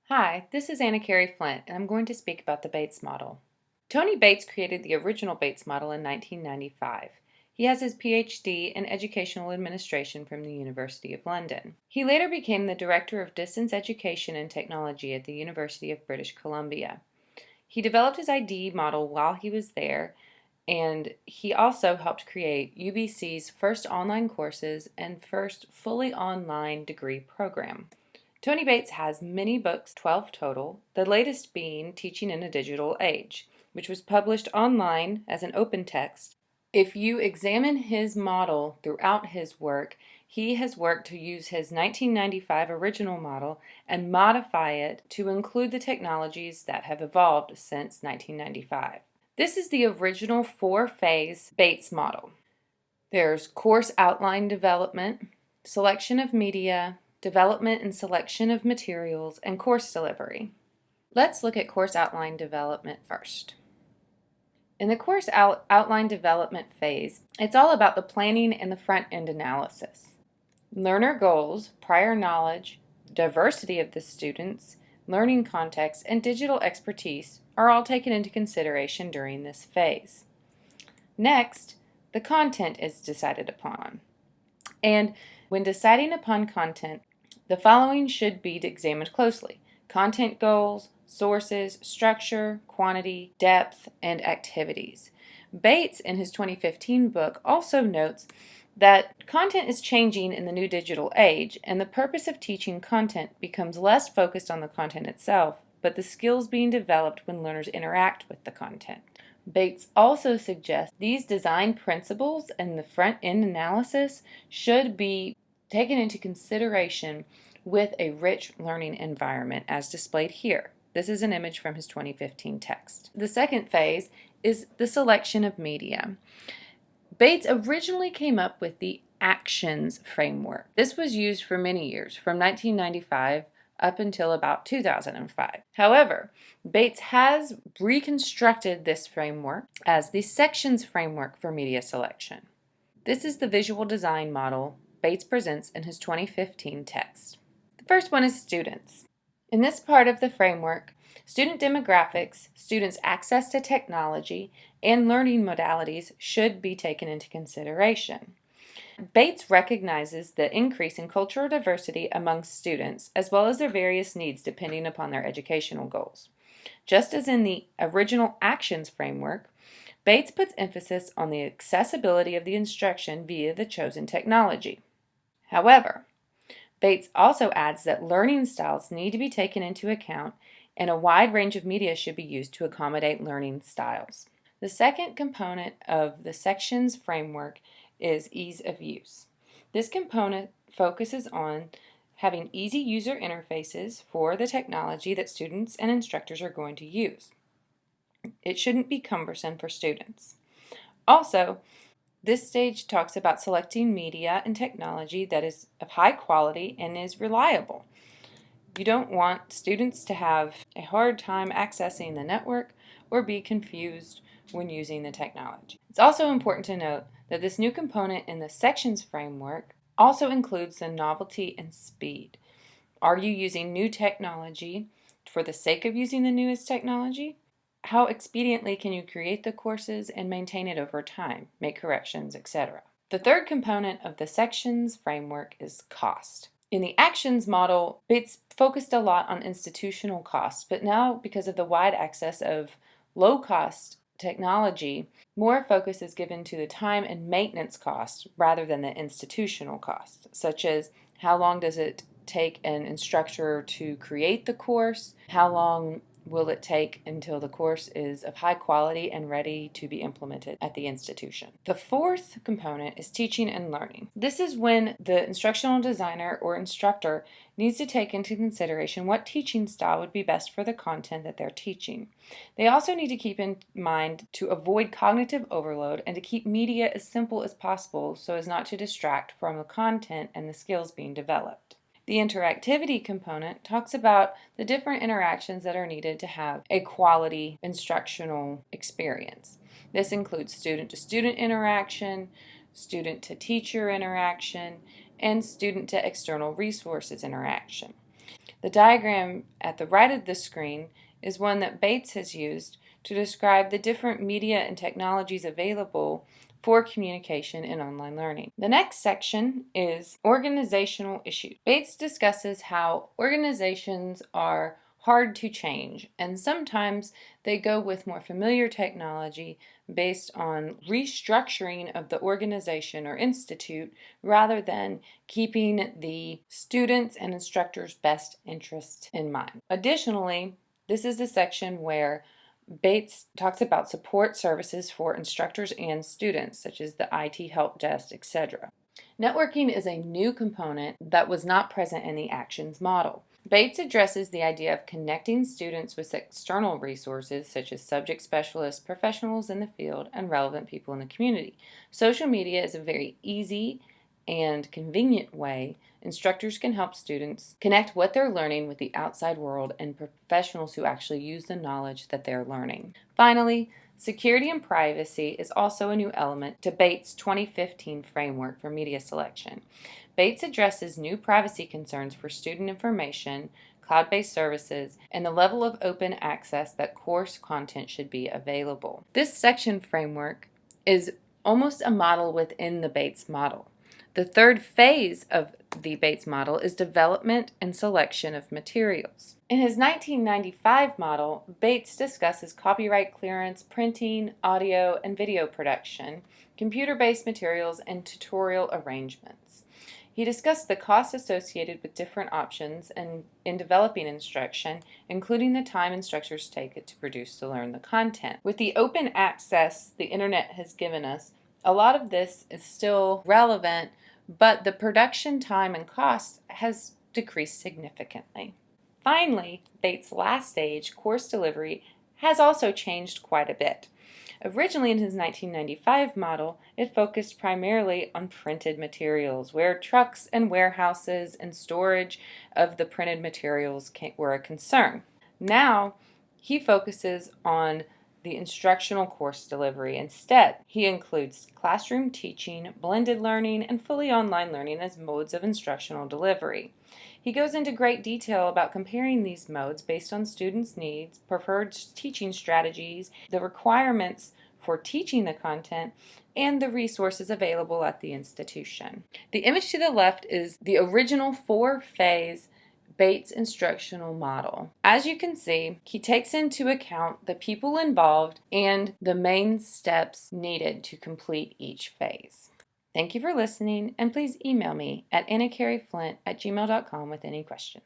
Hi, this is Anna Carey Flint, and I'm going to speak about the Bates model. Tony Bates created the original Bates model in 1995. He has his PhD in Educational Administration from the University of London. He later became the Director of Distance Education and Technology at the University of British Columbia. He developed his ID model while he was there, and he also helped create UBC's first online courses and first fully online degree program. Tony Bates has many books, 12 total, the latest being Teaching in a Digital Age, which was published online as an open text. If you examine his model throughout his work, he has worked to use his 1995 original model and modify it to include the technologies that have evolved since 1995. This is the original four-phase Bates model. There's course outline development, selection of media, development and selection of materials, and course delivery. Let's look at course outline development first. In the course outline development phase, it's all about the planning and the front-end analysis. Learner goals, prior knowledge, diversity of the students, learning context, and digital expertise are all taken into consideration during this phase. Next, the content is decided upon. And when deciding upon content, the following should be examined closely: content goals, sources, structure, quantity, depth, and activities. Bates, in his 2015 book, also notes that content is changing in the new digital age, and the purpose of teaching content becomes less focused on the content itself, but the skills being developed when learners interact with the content. Bates also suggests these design principles and the front-end analysis should be taken into consideration with a rich learning environment as displayed here. This is an image from his 2015 text. The second phase is the selection of media. Bates originally came up with the actions framework. This was used for many years, from 1995 up until about 2005. However, Bates has reconstructed this framework as the sections framework for media selection. This is the visual design model Bates presents in his 2015 text. The first one is students. In this part of the framework, student demographics, students' access to technology, and learning modalities should be taken into consideration. Bates recognizes the increase in cultural diversity among students, as well as their various needs depending upon their educational goals. Just as in the original actions framework, Bates puts emphasis on the accessibility of the instruction via the chosen technology. However, Bates also adds that learning styles need to be taken into account, and a wide range of media should be used to accommodate learning styles. The second component of the sections framework is ease of use. This component focuses on having easy user interfaces for the technology that students and instructors are going to use. It shouldn't be cumbersome for students. Also, this stage talks about selecting media and technology that is of high quality and is reliable. You don't want students to have a hard time accessing the network or be confused when using the technology. It's also important to note that this new component in the sections framework also includes the novelty and speed. Are you using new technology for the sake of using the newest technology? How expediently can you create the courses and maintain it over time, make corrections, etc.? The third component of the sections framework is cost. In the actions model, Bates focused a lot on institutional costs, but now, because of the wide access of low-cost technology, more focus is given to the time and maintenance costs rather than the institutional costs, such as how long does it take an instructor to create the course, how long will it take until the course is of high quality and ready to be implemented at the institution. The fourth component is teaching and learning. This is when the instructional designer or instructor needs to take into consideration what teaching style would be best for the content that they're teaching. They also need to keep in mind to avoid cognitive overload and to keep media as simple as possible so as not to distract from the content and the skills being developed. The interactivity component talks about the different interactions that are needed to have a quality instructional experience. This includes student-to-student interaction, student-to-teacher interaction, and student-to-external resources interaction. The diagram at the right of the screen is one that Bates has used to describe the different media and technologies available for communication in online learning. The next section is organizational issues. Bates discusses how organizations are hard to change, and sometimes they go with more familiar technology based on restructuring of the organization or institute rather than keeping the students' and instructors' best interests in mind. Additionally, this is the section where Bates talks about support services for instructors and students, such as the IT help desk, etc. Networking is a new component that was not present in the actions model. Bates addresses the idea of connecting students with external resources such as subject specialists, professionals in the field, and relevant people in the community. Social media is a very easy and convenient way instructors can help students connect what they're learning with the outside world and professionals who actually use the knowledge that they're learning. Finally, security and privacy is also a new element to Bates' 2015 framework for media selection. Bates addresses new privacy concerns for student information, cloud-based services, and the level of open access that course content should be available. This section framework is almost a model within the Bates model. The third phase of the Bates model is development and selection of materials. In his 1995 model, Bates discusses copyright clearance, printing, audio and video production, computer-based materials, and tutorial arrangements. He discussed the costs associated with different options in developing instruction, including the time instructors take to produce to learn the content. With the open access the internet has given us, a lot of this is still relevant, but the production time and cost has decreased significantly. Finally, Bates' last stage, course delivery, has also changed quite a bit. Originally in his 1995 model, it focused primarily on printed materials, where trucks and warehouses and storage of the printed materials were a concern. Now, he focuses on the instructional course delivery. Instead, he includes classroom teaching, blended learning, and fully online learning as modes of instructional delivery. He goes into great detail about comparing these modes based on students' needs, preferred teaching strategies, the requirements for teaching the content, and the resources available at the institution. The image to the left is the original four-phase Bates instructional model. As you can see, he takes into account the people involved and the main steps needed to complete each phase. Thank you for listening, and please email me at annacareyflint@gmail.com with any questions.